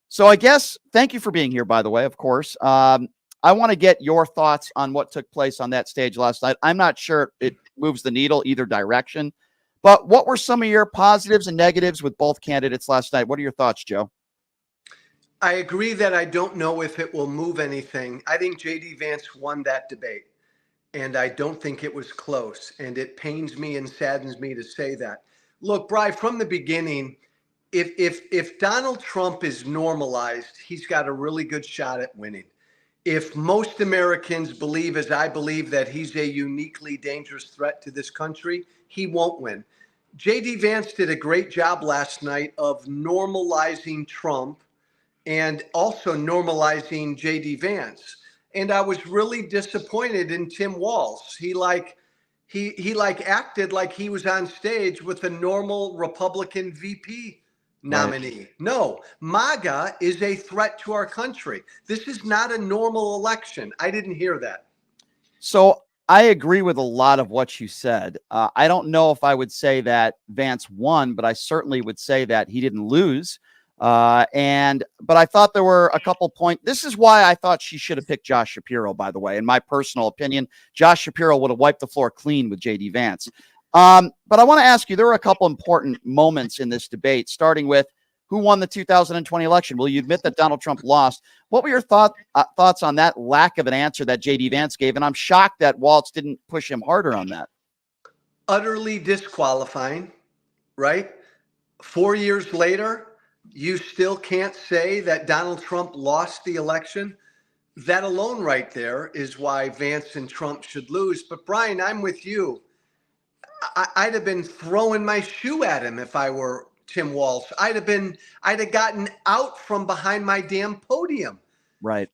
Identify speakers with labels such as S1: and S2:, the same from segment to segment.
S1: So I guess, thank you for being here, by the way, of course. I want to get your thoughts on what took place on that stage last night. I'm not sure it moves the needle either direction, but what were some of your positives and negatives with both candidates last night? What are your thoughts, Joe?
S2: I agree that I don't know if it will move anything. I think JD Vance won that debate, and I don't think it was close. And it pains me and saddens me to say that. Look, Bri, from the beginning, if Donald Trump is normalized, he's got a really good shot at winning. If most Americans believe, as I believe, that he's a uniquely dangerous threat to this country, he won't win. JD Vance did a great job last night of normalizing Trump and also normalizing JD Vance. And I was really disappointed in Tim Walz. He acted like he was on stage with a normal Republican VP nominee. Right. No, MAGA is a threat to our country. This is not a normal election. I didn't hear that.
S1: So I agree with a lot of what you said. I don't know if I would say that Vance won, but I certainly would say that he didn't lose. But I thought there were a couple points. This is why I thought she should have picked Josh Shapiro, by the way. In my personal opinion, Josh Shapiro would have wiped the floor clean with JD Vance. But I want to ask you, there were a couple important moments in this debate, starting with who won the 2020 election. Will you admit that Donald Trump lost? What were your thoughts on that lack of an answer that JD Vance gave? And I'm shocked that Walsh didn't push him harder on that.
S2: Utterly disqualifying, right? 4 years later, you still can't say that Donald Trump lost the election. That alone right there is why Vance and Trump should lose. But Brian, I'm with you. I'd have been throwing my shoe at him if I were Tim Walz. I'd have gotten out from behind my damn podium.
S1: Right.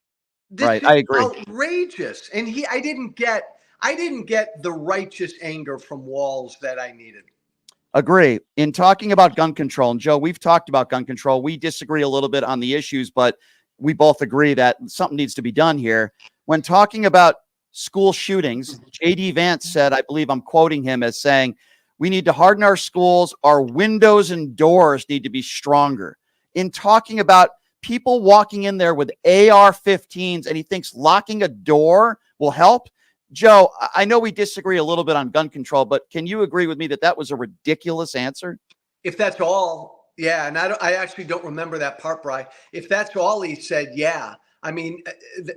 S2: This
S1: right.
S2: is
S1: I agree.
S2: Outrageous. And I didn't get the righteous anger from Walz that I needed.
S1: Agree. In talking about gun control, and Joe, we've talked about gun control. We disagree a little bit on the issues, but we both agree that something needs to be done here. When talking about school shootings, JD Vance said, I believe I'm quoting him as saying, we need to harden our schools. Our windows and doors need to be stronger. In talking about people walking in there with AR-15s, and he thinks locking a door will help. Joe, I know we disagree a little bit on gun control, but can you agree with me that that was a ridiculous answer?
S2: If that's all, yeah, and I actually don't remember that part, Bri. If that's all he said, yeah. I mean,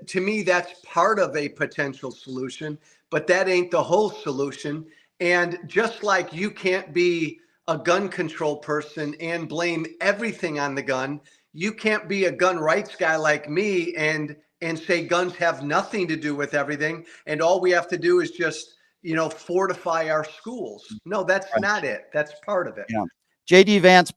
S2: to me, that's part of a potential solution, but that ain't the whole solution. And just like you can't be a gun control person and blame everything on the gun, you can't be a gun rights guy like me and say guns have nothing to do with everything. And all we have to do is just, fortify our schools. No, that's not it. That's part of it.
S1: Yeah. JD Vance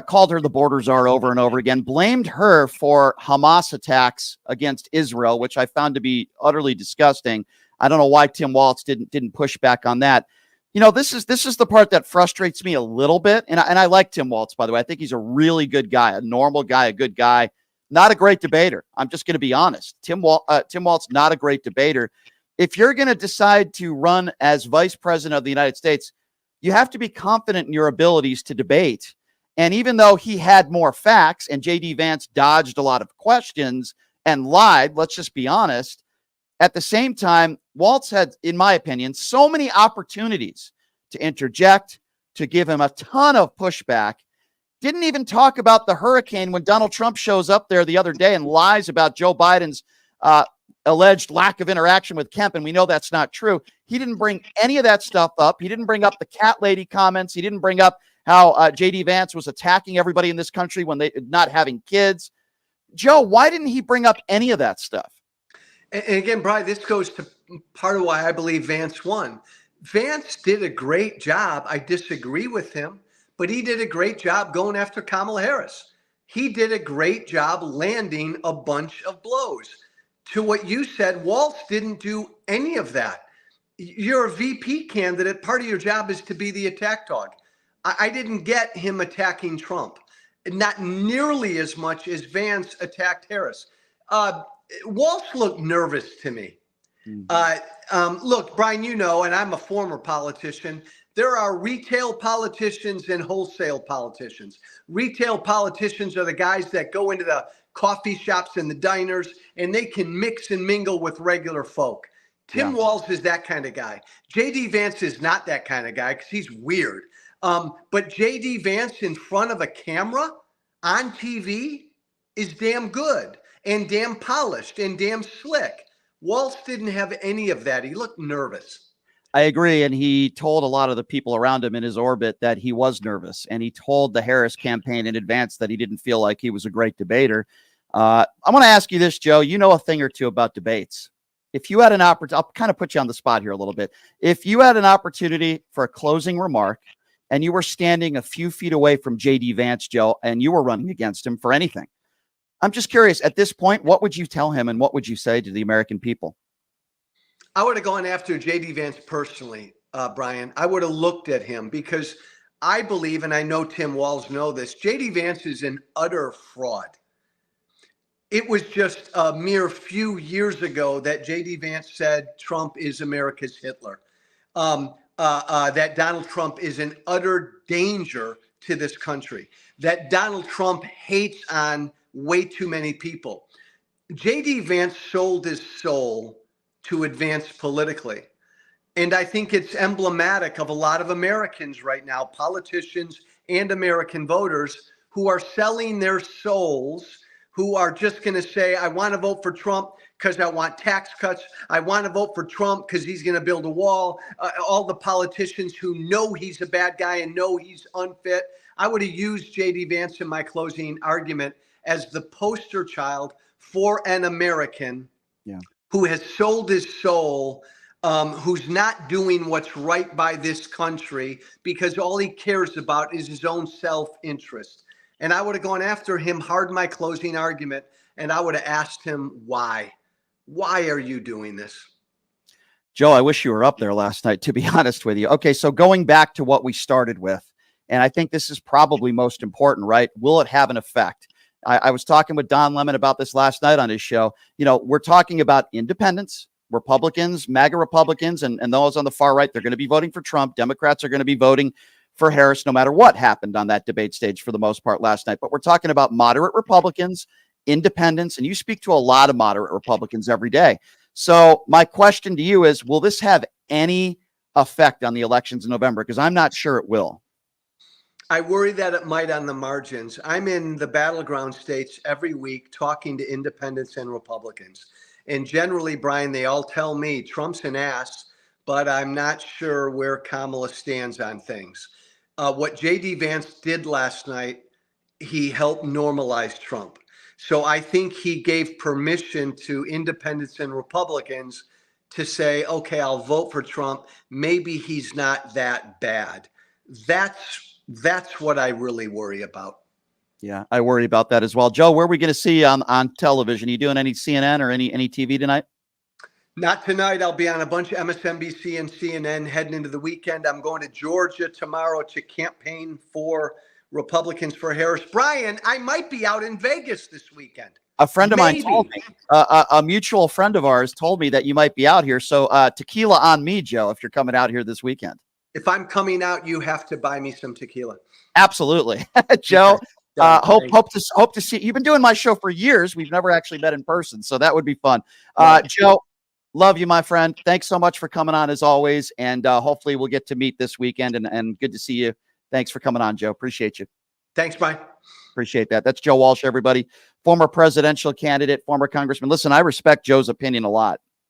S1: called her the border czar over and over again, blamed her for Hamas attacks against Israel, which I found to be utterly disgusting. I don't know why Tim Walz didn't push back on that. This is the part that frustrates me a little bit. And I like Tim Walz, by the way. I think he's a really good guy, a normal guy, a good guy, not a great debater. I'm just going to be honest. Tim Walz, not a great debater. If you're going to decide to run as vice president of the United States, you have to be confident in your abilities to debate. And even though he had more facts and JD Vance dodged a lot of questions and lied, let's just be honest, at the same time, Walz had, in my opinion, so many opportunities to interject, to give him a ton of pushback. Didn't even talk about the hurricane when Donald Trump shows up there the other day and lies about Joe Biden's alleged lack of interaction with Kemp, and we know that's not true. He didn't bring any of that stuff up. He didn't bring up the cat lady comments. He didn't bring up how JD Vance was attacking everybody in this country when they not having kids. Joe, why didn't he bring up any of that stuff?
S2: And again, Brian, this goes to part of why I believe Vance won. Vance did a great job. I disagree with him, but he did a great job going after Kamala Harris. He did a great job landing a bunch of blows. To what you said, Walsh didn't do any of that. You're a VP candidate. Part of your job is to be the attack dog. I didn't get him attacking Trump, not nearly as much as Vance attacked Harris. Walsh looked nervous to me. Look, Brian, and I'm a former politician, There are retail politicians and wholesale politicians. Retail politicians are the guys that go into the coffee shops and the diners, and they can mix and mingle with regular folk. Tim Walz is that kind of guy. JD Vance is not that kind of guy because he's weird. But JD Vance in front of a camera on TV is damn good and damn polished and damn slick. Walsh didn't have any of that. He looked nervous.
S1: I agree. And he told a lot of the people around him in his orbit that he was nervous. And he told the Harris campaign in advance that he didn't feel like he was a great debater. I want to ask you this, Joe. You know a thing or two about debates. If you had an opportunity, I'll kind of put you on the spot here a little bit. If you had an opportunity for a closing remark and you were standing a few feet away from JD Vance, Joe, and you were running against him for anything, I'm just curious, at this point, what would you tell him and what would you say to the American people?
S2: I would have gone after JD Vance personally, Brian. I would have looked at him because I believe, and I know Tim Walz know this, JD Vance is an utter fraud. It was just a mere few years ago that JD Vance said Trump is America's Hitler, that Donald Trump is an utter danger to this country, that Donald Trump hates on way too many people. JD Vance sold his soul to advance politically. And I think it's emblematic of a lot of Americans right now, politicians and American voters who are selling their souls, who are just going to say, I want to vote for Trump because I want tax cuts. I want to vote for Trump because he's going to build a wall. All the politicians who know he's a bad guy and know he's unfit. I would have used JD Vance in my closing argument as the poster child for an American who has sold his soul, who's not doing what's right by this country because all he cares about is his own self-interest. And I would have gone after him hard in my closing argument, and I would have asked him why. Why are you doing this?
S1: Joe, I wish you were up there last night, to be honest with you. Okay, so going back to what we started with, and I think this is probably most important, right? Will it have an effect? I was talking with Don Lemon about this last night on his show. You know, we're talking about independents, Republicans, MAGA Republicans, and those on the far right. They're going to be voting for Trump. Democrats are going to be voting for Harris, no matter what happened on that debate stage for the most part last night. But we're talking about moderate Republicans, independents, and you speak to a lot of moderate Republicans every day. So my question to you is, will this have any effect on the elections in November? Because I'm not sure it will.
S2: I worry that it might on the margins. I'm in the battleground states every week talking to independents and Republicans. And generally, Brian, they all tell me Trump's an ass, but I'm not sure where Kamala stands on things. What JD Vance did last night, he helped normalize Trump. So I think he gave permission to independents and Republicans to say, okay, I'll vote for Trump. Maybe he's not that bad. That's what I really worry about.
S1: Yeah, I worry about that as well. Joe, where are we going to see you on television? Are you doing any CNN or any TV tonight?
S2: Not tonight. I'll be on a bunch of MSNBC and CNN heading into the weekend. I'm going to Georgia tomorrow to campaign for Republicans for Harris. Brian, I might be out in Vegas this weekend.
S1: A friend of mine told me, a mutual friend of ours told me that you might be out here. So tequila on me, Joe, if you're coming out here this weekend.
S2: If I'm coming out, you have to buy me some tequila.
S1: Absolutely. Joe, hope to see you. You've been doing my show for years. We've never actually met in person, so that would be fun. Joe, love you, my friend. Thanks so much for coming on as always. And hopefully we'll get to meet this weekend and good to see you. Thanks for coming on, Joe. Appreciate you.
S2: Thanks, Brian.
S1: Appreciate that. That's Joe Walsh, everybody. Former presidential candidate, former congressman. Listen, I respect Joe's opinion a lot.